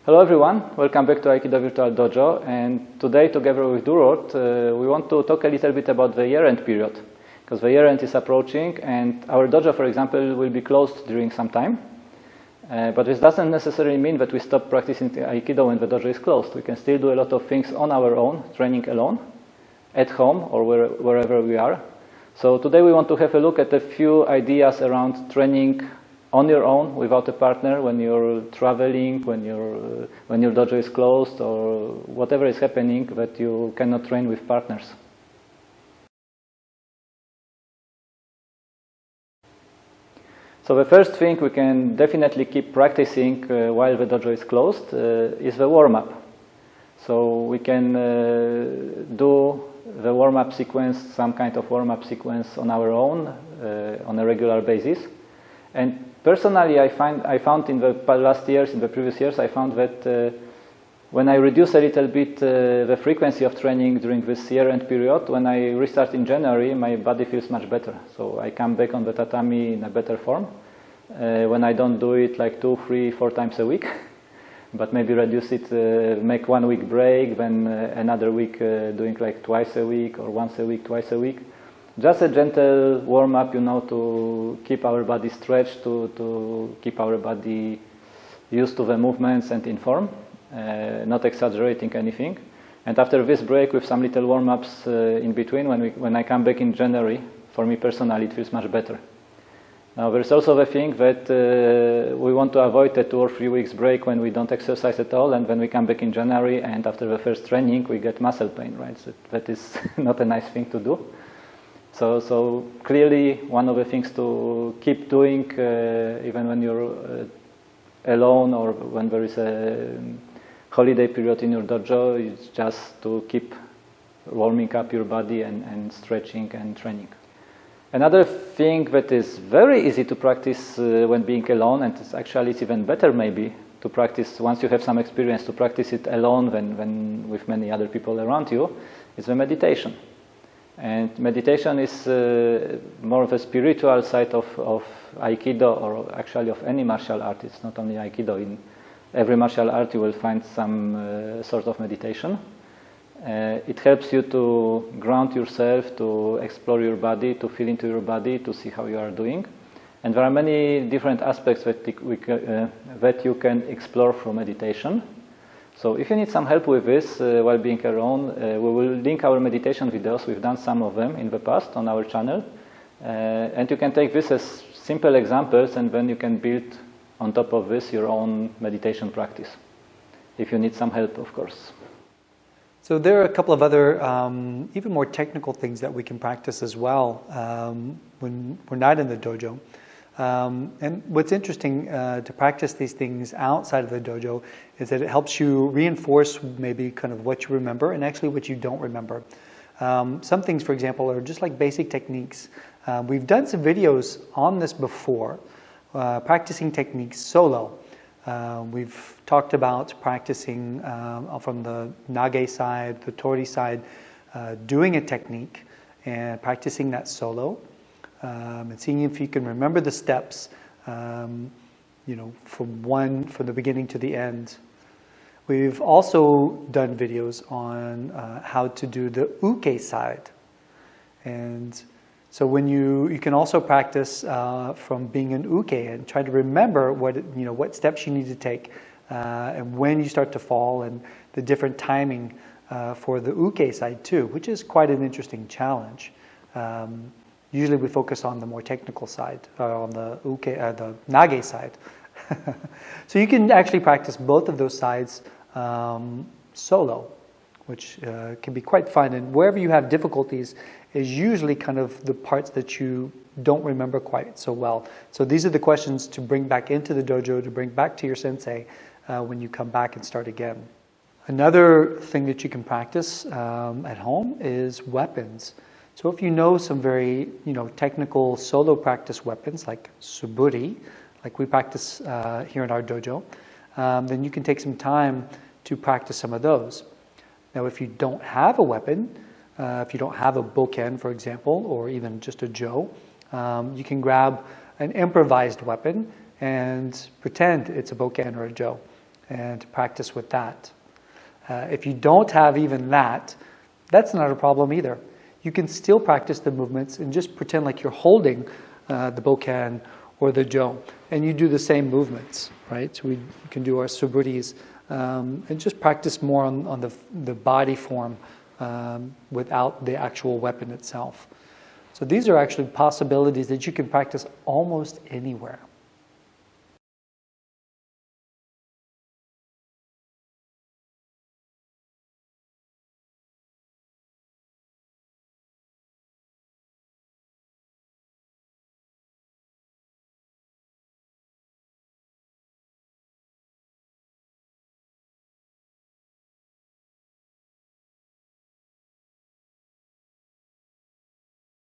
Hello everyone, welcome back to Aikido Virtual Dojo, and today together with Durward we want to talk a little bit about the year-end period, because the year-end is approaching and our dojo, for example, will be closed during some time. But this doesn't necessarily mean that we stop practicing Aikido when the dojo is closed. We can still do a lot of things on our own, training alone, at home or wherever we are. So today we want to have a look at a few ideas around training on your own without a partner when you're traveling, when your dojo is closed, or whatever is happening that you cannot train with partners. So the first thing we can definitely keep practicing while the dojo is closed is the warm-up. So we can do the warm-up sequence, some kind of warm-up sequence on our own on a regular basis. And personally, I found in the last years, in the previous years, I found that when I reduce a little bit the frequency of training during this year-end period, when I restart in January, my body feels much better. So I come back on the tatami in a better form. When I don't do it like 2, 3, 4 times a week, but maybe reduce it, make 1 week break, then another week doing like twice a week or once a week, twice a week. Just a gentle warm-up, to keep our body stretched, to keep our body used to the movements and in form, not exaggerating anything. And after this break with some little warm-ups in between, when I come back in January, for me personally, it feels much better. Now there's also the thing that we want to avoid a 2 or 3 weeks break when we don't exercise at all, and when we come back in January and after the first training we get muscle pain, right? So that is not a nice thing to do. So clearly one of the things to keep doing even when you're alone or when there is a holiday period in your dojo is just to keep warming up your body and stretching and training. Another thing that is very easy to practice when being alone, and it's even better maybe to practice once you have some experience, to practice it alone than with many other people around you, is the meditation. And meditation is more of a spiritual side of Aikido, or actually of any martial art. It's not only Aikido. In every martial art you will find some sort of meditation. It helps you to ground yourself, to explore your body, to feel into your body, to see how you are doing. And there are many different aspects that you can explore through meditation. So if you need some help with this while being alone, we will link our meditation videos. We've done some of them in the past on our channel. And you can take this as simple examples, and then you can build on top of this your own meditation practice, if you need some help, of course. So there are a couple of other, even more technical things that we can practice as well when we're not in the dojo. And what's interesting to practice these things outside of the dojo is that it helps you reinforce maybe kind of what you remember and actually what you don't remember. Some things, for example, are just like basic techniques. We've done some videos on this before, practicing techniques solo. We've talked about practicing from the nage side, the tori side, doing a technique and practicing that solo, and seeing if you can remember the steps, from the beginning to the end. We've also done videos on how to do the uke side, and so when you can also practice from being an uke and try to remember what steps you need to take and when you start to fall, and the different timing for the uke side too, which is quite an interesting challenge. Usually we focus on the more technical side, on the the nage side. So you can actually practice both of those sides solo, which can be quite fun. And wherever you have difficulties is usually kind of the parts that you don't remember quite so well. So these are the questions to bring back into the dojo, to bring back to your sensei when you come back and start again. Another thing that you can practice at home is weapons. So if you know some very technical solo practice weapons like suburi, like we practice here in our dojo, then you can take some time to practice some of those. Now if you don't have a weapon, if you don't have a bokken, for example, or even just a jo, you can grab an improvised weapon and pretend it's a bokken or a jo. and to practice with that. If you don't have even that, that's not a problem either. You can still practice the movements and just pretend like you're holding the bokan or the jo, and you do the same movements, right? So we can do our suburis and just practice more on the body form without the actual weapon itself. So these are actually possibilities that you can practice almost anywhere.